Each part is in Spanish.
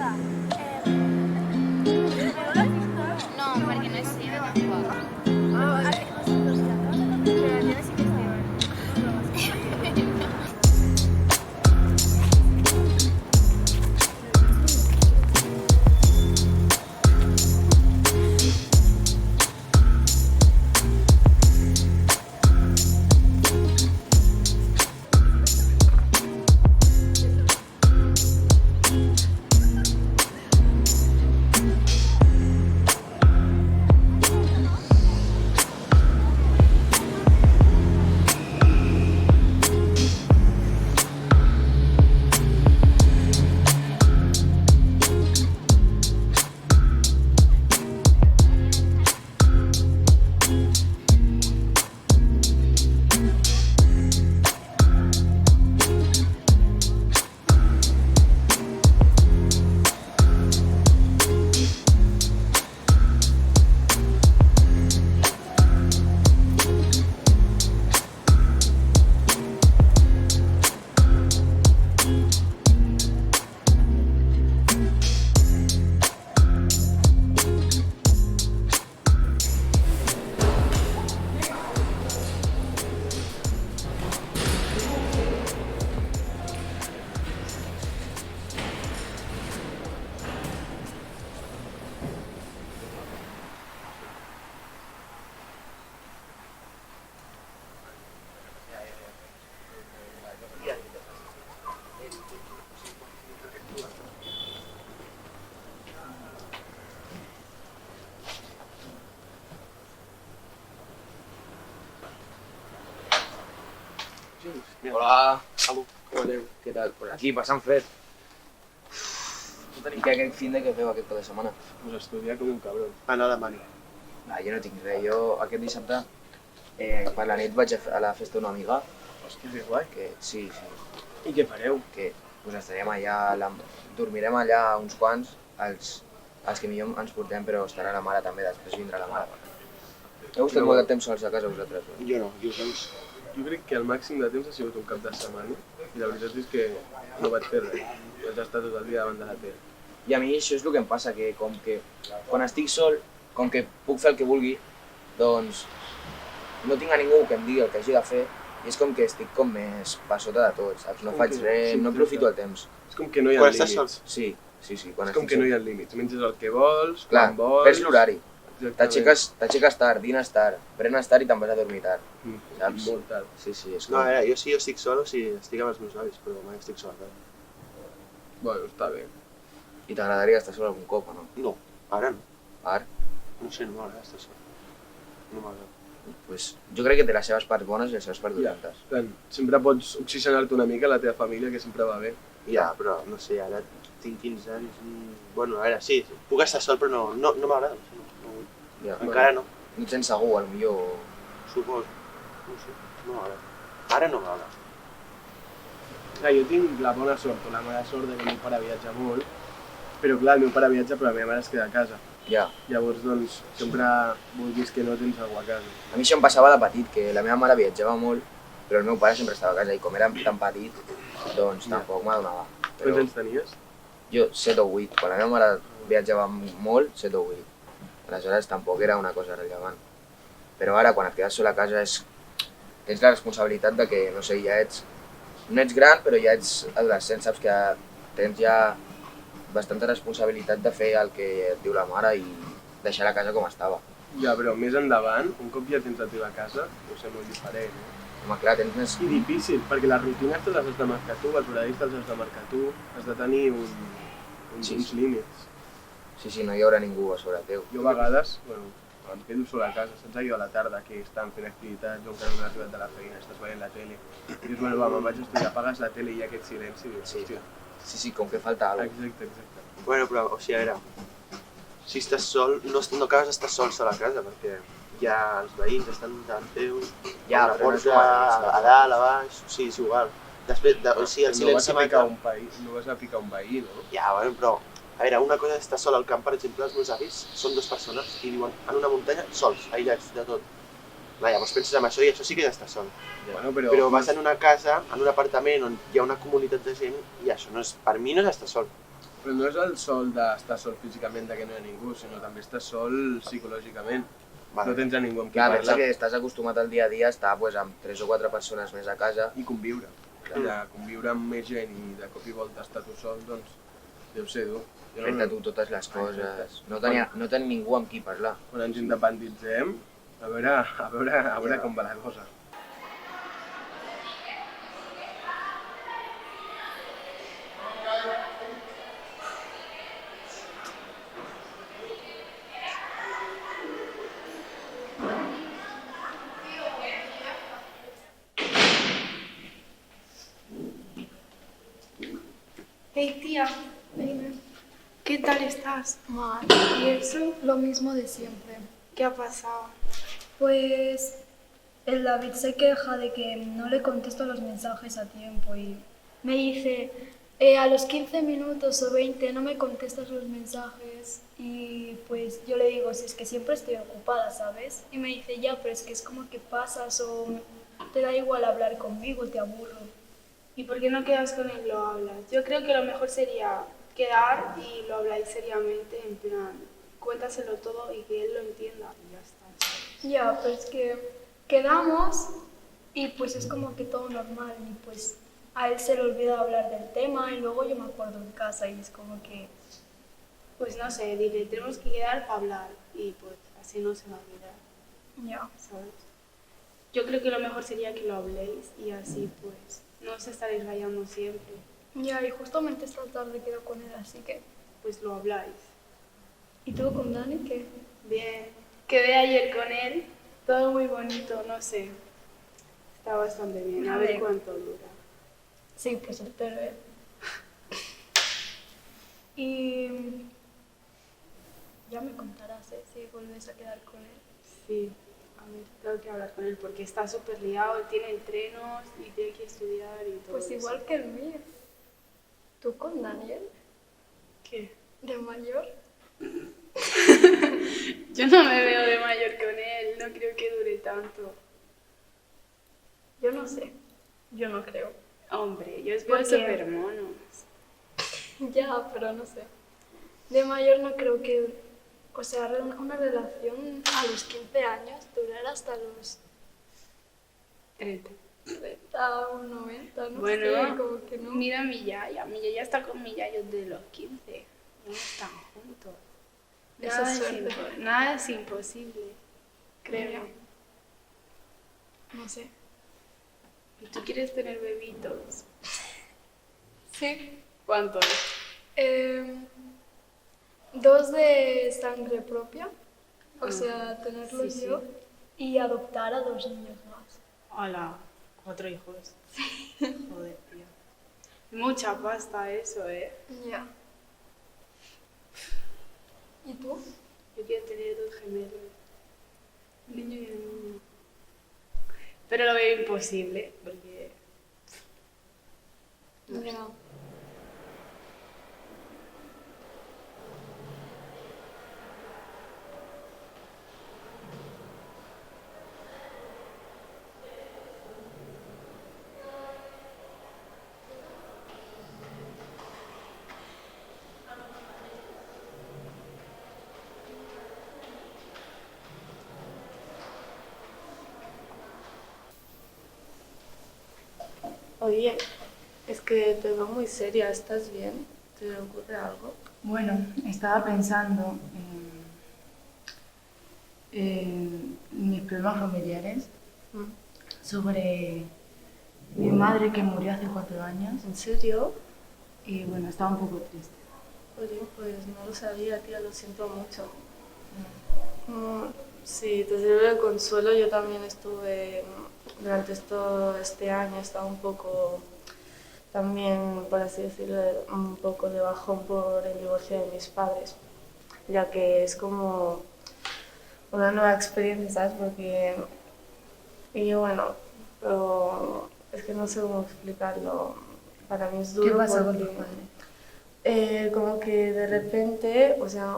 No, perquè no és seva tampoc. Hola, Com aneu? què tal? Pues aquí, passant fred. I què què feu aquest cap de setmana? Pues estudiar com un cabron. Anar a Alemanya. Jo no tinc res, jo aquest dissabte per la nit vaig a la festa d'una amiga, Hòstia, que guai. que sí, I què fareu? que pues estarem allà, dormirem allà uns quants, els que millor ens portem, però estarà la mare també, després vindrà la mare. Heu estat molt de temps sols a casa vosaltres? No? Jo no, jo doncs... Jo crec que el màxim de temps ha sigut un cap de setmana i la veritat és que no vaig fer res. Vaig estar tot el dia davant de la tele. I a mi això és el que em passa, que com que quan estic sol, com que puc fer el que vulgui, doncs no tinc a ningú que em digui el que hagi de fer i és com que estic com més per sota de tots, saps? No faig res, no aprofito el temps. És com que no hi ha Quan estàs límits. sols? Sí, quan És com estic que no sol. hi ha límits. Menges el que vols, Clar, quan vols... perds l'horari. Exactament. T'aixeques tard, dines tard, prenes tard i te'n vas a dormir tard. Saps? Molt tard. Sí, és No, com... jo sí, jo estic sol, o sigui, estic amb els meus avis, però mai estic sol. Bueno, està bé. I t'agradaria estar sol algun cop, o no? No, ara no. Ara? No sé, no m'agrada estar sol. No m'agrada. Pues, jo crec que té les seves parts bones i les seves parts dolentes. Plan, sempre pots oxigenar-te una mica la teva família, que sempre va bé. Ja, però no sé, ara tinc 15 anys i... Bueno, a veure, sí, puc estar sol, però no m'agrada. No vull. Ja. Encara no, No et sents segur, potser... suposo. No sé, no m'agrada. Ara no m'agrada. Clar, jo tinc la bona sort o la mala sort de que el meu pare viatja molt, però clar, el meu pare viatja però la meva mare es queda a casa. Ja. Llavors, doncs, sempre vulguis que no tens algú a casa. A mi això em passava de petit, que la meva mare viatjava molt, però el meu pare sempre estava a casa i com era tan petit, doncs tampoc m'adonava. Quants anys tenies? Jo 7 o 8, quan la meva mare viatjava molt, 7 o 8. Aleshores tampoc era una cosa rellevant. Però ara, quan et quedes sol a casa, tens la responsabilitat de que, no sé, no ets gran, però ja ets adolescent, saps que tens ja bastanta responsabilitat de fer el que et diu la mare i deixar la casa com estava. Ja, però més endavant, un cop ja tens la teva casa, no sé, molt diferent, eh? Home, clar, tens més... I difícil, perquè les rutines te les has de marcar tu, els horaris te'ls has de marcar tu, has de tenir uns límits. Sí, no hi haurà ningú a sobre teu. Jo a vegades, bueno, em quedo sol a casa, saps allò a la tarda que estan fent activitats o encara no has arribat de la feina, estàs veient la tele, i dius, bueno, va, me'n vaig a estudiar, apagues la tele i hi ha aquest silenci, i dius, Sí. hòstia. Sí, com que falta alguna cosa. Exacte. Bueno, però, o sigui, a veure, si estàs sol, no acabes d'estar sols a la casa, perquè ja els veïns estan davant teu, Ja, a la però no és porta, igual, a dalt, a baix, sí, és igual. Després, o sigui, el No vas silenci a picar mata. no vas a picar un veí, no? Ja, bueno, però, a veure, una cosa és estar sol al camp, per exemple, els meus avis són 2 persones i viuen en una muntanya sols, aïllats de tot. Clar, llavors penses en això i això sí que ja està sol. Bueno, Però vas en una casa, en un apartament on hi ha una comunitat de gent i això no és, per mi no és estar sol. Però no és el sol d'estar sol físicament, de que no hi ha ningú, sinó també estàs sol psicològicament. Vale. No tens a ningú amb qui Clar, pensa parlar que estàs acostumat al dia a dia a estar pues, amb 3 o 4 persones més a casa. i conviure. De conviure amb més gent i de cop i volta estar tu sol, doncs deu ser dur. Jo Fer-te tu totes les coses. No tenir ningú amb qui parlar. Quan ens independitzem, a veure com va la cosa. Hey tía, Dime. ¿qué tal estás? Mal. ¿Y eso? Lo mismo de siempre. ¿Qué ha pasado? Pues el David se queja de que no le contesto los mensajes a tiempo y me dice, a los 15 minutos o 20 no me contestas los mensajes y pues yo le digo, si es que siempre estoy ocupada, ¿sabes? Y me dice, ya, pero es que es como que pasas o te da igual hablar conmigo, te aburro. ¿Y por qué no quedas con él y lo hablas? Yo creo que lo mejor sería quedar y lo habláis seriamente, en plan, cuéntaselo todo y que él lo entienda y ya está, ¿sabes? Ya, pero es que quedamos y pues es como que todo normal y pues a él se le olvida hablar del tema y luego yo me acuerdo en casa y es como que... Pues no sé, dile, tenemos que quedar para hablar y pues así no se va a olvidar, Ya. ¿sabes? Yo creo que lo mejor sería que lo habléis y así pues no os estaréis rayando siempre, Ya, y justamente esta tarde quedo con él, así que... pues lo habláis. ¿Y tú con Dani qué? Bien, quedé ayer con él, todo muy bonito, no sé, está bastante bien, a ver cuánto dura. Sí, pues espero, ¿eh? Y... ya me contarás, ¿eh? Si vuelves a quedar con él. Sí, a ver, tengo que hablar con él porque está súper liado, tiene entrenos y tiene que estudiar y todo Pues eso. igual que el mío. ¿Tú con Daniel? ¿Qué? ¿De mayor? Yo no me veo de mayor con él, no creo que dure tanto. Yo no sé. Yo no creo. Hombre, yo os ¿Por veo qué? súper monos. Ya, pero no sé. De mayor no creo que... O sea, una relación a los 15 años durara hasta los 30. 30 o 90, no Bueno, sé, como que no. mira a mi yaya está con mi yayo desde los 15. No están juntos. Esa Nada, es suerte. nada es imposible, créeme. No sé. ¿Y tú quieres tener bebitos? Sí. ¿Cuántos? 2 de sangre propia, o Ah, sea, tenerlos sí, sí. yo, y adoptar a 2 niños más. Hola, 4 hijos. Joder, tío. Mucha pasta eso, ¿eh? Ya. ¿Y tú? Yo quiero tener 2 gemelos. Un niño y un niño. Pero lo veo imposible, porque... Ya. Oye, es que te veo muy seria, ¿estás bien? ¿Te ocurre algo? Bueno, estaba pensando en mis problemas familiares, sobre mi madre que murió hace 4 años ¿En serio? y bueno, estaba un poco triste. Oye, pues no lo sabía, tía, lo siento mucho. Si te sirve de consuelo, yo también estuve, durante todo este año, estaba un poco, también, por así decirlo, un poco de bajón por el divorcio de mis padres, ya que es como una nueva experiencia, ¿sabes? Porque, y bueno, pero es que no sé cómo explicarlo, para mí es duro. ¿Qué pasó con porque, tu padre? como que de repente, o sea,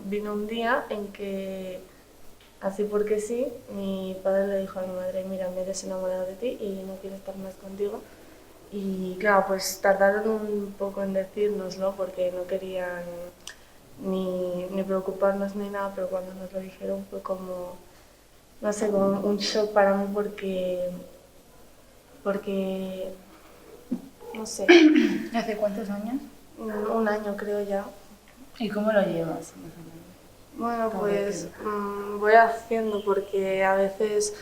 vino un día en que, así porque sí, mi padre le dijo a mi madre, mira, me he desenamorado de ti y no quiero estar más contigo. Y claro, pues tardaron un poco en decírnoslo porque no querían ni preocuparnos ni nada, pero cuando nos lo dijeron fue como, no sé, como un shock para mí porque no sé, ¿Hace cuántos años? un año creo ya. ¿Y cómo lo llevas? Bueno, Todo pues voy haciendo porque a veces,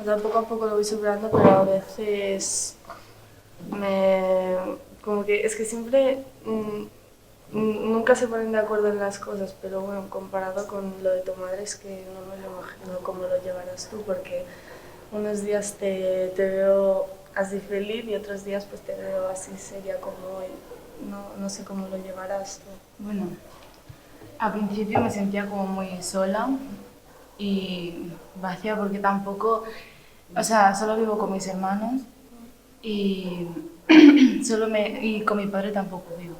o sea, poco a poco lo voy superando, pero a veces como que es que siempre nunca se ponen de acuerdo en las cosas, pero bueno, comparado con lo de tu madre es que no me lo imagino cómo lo llevarás tú, porque unos días te veo así feliz y otros días pues te veo así seria como hoy. No sé cómo lo llevarás tú. Bueno, al principio me sentía como muy sola y vacía porque tampoco, o sea, solo vivo con mis hermanos y, y con mi padre tampoco vivo.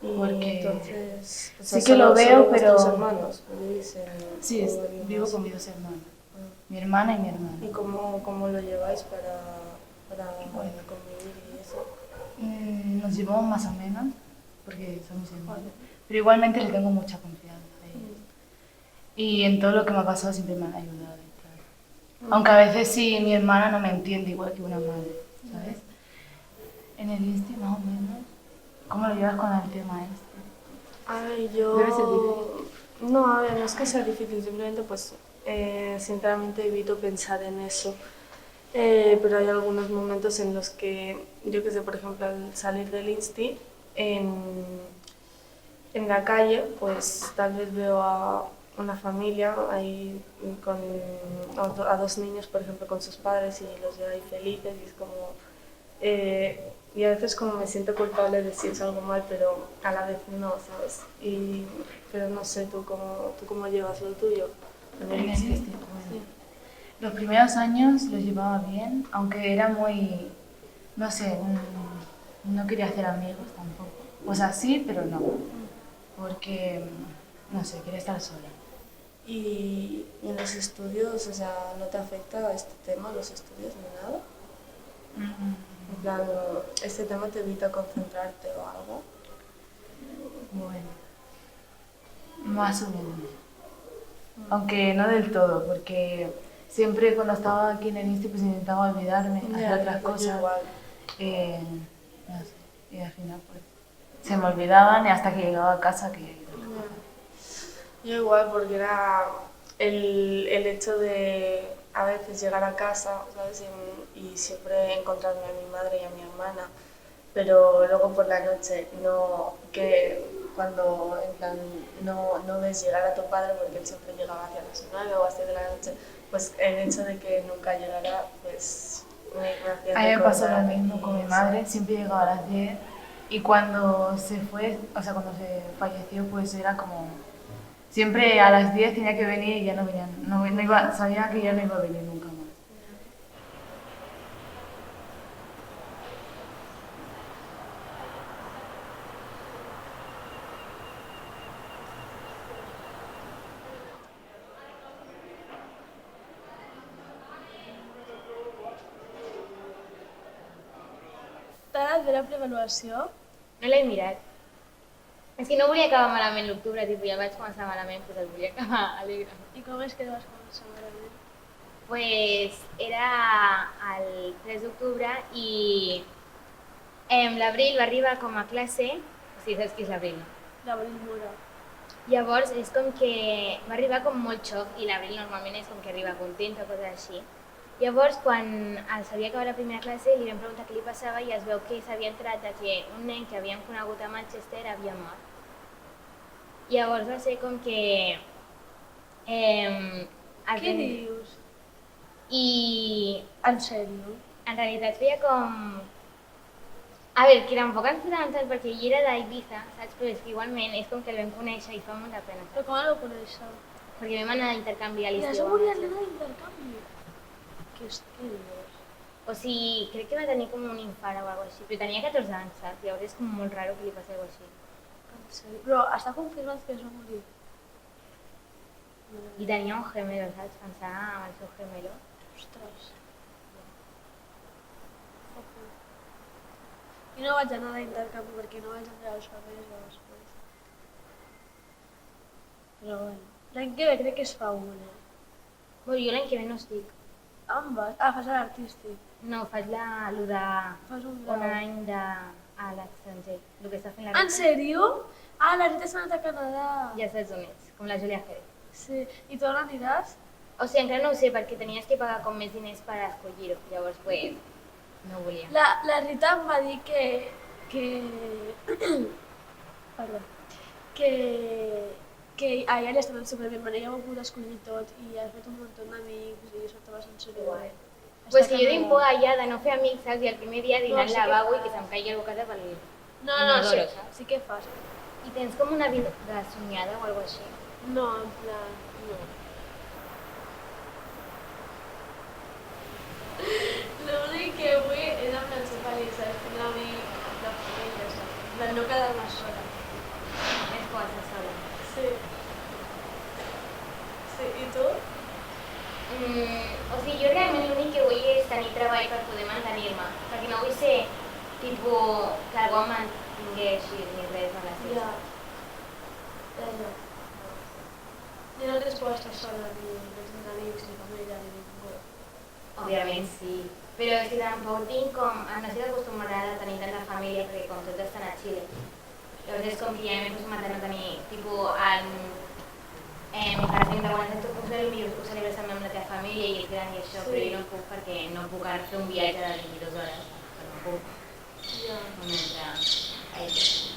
Y Porque entonces, o sí sea, que lo veo, solo pero... vuestros hermanos vivís Sí, o vivís vivo más. con mis 2 hermanos, mi hermana y mi hermano. ¿Y cómo lo lleváis para convivir y eso? Nos llevamos más o menos, porque somos hermanos, pero igualmente le tengo mucha confianza a ellos. Y en todo lo que me ha pasado siempre me han ayudado. Aunque a veces sí mi hermana no me entiende igual que una madre, ¿sabes? En el Insti más o menos, ¿cómo lo llevas con el tema este? A ver, Debe ser difícil. No, a ver, no es que sea difícil, simplemente pues sinceramente evito pensar en eso. Pero hay algunos momentos en los que, yo que sé, por ejemplo, al salir del Insti, en la calle, pues tal vez veo a una familia ahí con a 2 niños, por ejemplo, con sus padres y los veo ahí felices y es como... y a veces como me siento culpable de si es algo mal, pero a la vez no, ¿sabes? Pero no sé, ¿tú cómo llevas lo tuyo? En el Insti, bueno. Los primeros años los llevaba bien, aunque era muy, no sé, no quería hacer amigos tampoco. O sea, sí, pero no. Porque, no sé, quería estar sola. Y en los estudios, o sea, ¿no te afecta este tema, los estudios, ni nada? En plan, ¿este tema te evita concentrarte o algo? Bueno, más o menos. Aunque no del todo, porque siempre cuando estaba aquí en el Insti pues intentaba olvidarme, hacer otras Pues yo cosas. igual. No sé, y al final pues se me olvidaban y hasta que llegaba a casa que... Yo igual, porque era el hecho de a veces llegar a casa, ¿sabes? Y siempre encontrarme a mi madre y a mi hermana, pero luego por la noche no, que cuando en plan no ves llegar a tu padre porque él siempre llegaba hacia las 9 o así de la noche, pues el hecho de que nunca llegara, pues me hacía A mí me pasó lo recordar mismo con mi eso. madre, siempre llegaba a las 10 y cuando se fue, o sea, cuando se falleció, pues era como... Siempre a las 10 tenía que venir y ya no venía, no iba, sabía que ya no iba a venir nunca más. T'ha de la prevaluació? No l'he mirat. És que no volia acabar malament l'octubre, tipus, ja el vaig començar malament, doncs el volia acabar alegre. I com és que vas començar malament? Pues era el 3 d'octubre i l'abril va arribar com a classe, o sigui, saps qui és l'abril, no? L'Abril Mura. Llavors és com que va arribar com molt xoc i l'abril normalment és com que arriba content o coses així. Llavors, quan s'havia acabat la primera classe, li vam preguntar què li passava i es veu que s'havia entrat de que un nen que havíem conegut a Manchester havia mort. Llavors va ser com que... Què dius? I En sèrio? en realitat feia com... A veure, que tampoc ens posàvem tant perquè ell era d'Ibiza, saps? Però és que igualment és com que el vam conèixer i fa molta pena, Però saps? com el vau conèixer? Perquè vam anar a intercanvi a I l'estiu. això volia anar d'intercanvi? Què dius? O sigui, crec que va tenir com un infart o alguna cosa així, però tenia 14 anys, saps? Llavors és com molt raro que li passi alguna cosa així. En sèrio? Però està confirmat que es va morir? I tenia un gemelo, saps? Pensava en el seu gemelo. Ostres. I no vaig anar d'intercanvi perquè no vaig enviar els papers després. Però bueno, l'any que ve crec que es fa una. Bueno, jo l'any que ve no estic. On vas? Ah, fas l'artístic. No, faig el de Fas un un grau. any a l'estranger, el que està fent la En Rita. sèrio? Ah, la Rita s'ha anat a Canadà. Ja saps on és, com la Júlia Jerez. Sí, i tu on aniràs? O sigui, encara no ho sé, perquè tenies que pagar com més diners per escollir-ho. Llavors, pues, no volia. La Rita em va dir perdó, que a ella li està anant superbé, ella ho ha pogut escollir tot i ha fet un munt d'amics i això estava superguai. Pues que jo tinc por allà de no fer amics, saps? I el primer dia dinar al sí que lavabo i fas. que se'm caigui algú a casa pel No, inodoro, sí, saps? sí que fas. I tens com una vida soñada o alguna així? No, en plan, no. L'únic que vull és en plan ser feliç, saps? Tenir amics, la família, saps? En plan, no quedar-me sola. És cosa sola. Sí. Sí, i tu? O sigui, jo realment l'únic que vull és tenir treball per poder mantenir-me, perquè no vull ser, tipus, que algú em mantingueixi ni res de les Ja. Ja. I no tens por estar sola, ni tens amics, ni família, ni ningú. Òbviament sí, però és que tampoc tinc com, no estic acostumada a tenir tanta família perquè com tots estan a Xile. Llavors és com que ja m'he acostumat a no tenir, tipus, per exemple, quan estàs tu ho celebres també amb la teva família i és gran i això, però jo no puc perquè no puc ara fer un viatge de 22 hores, no puc. Ja. Mentre...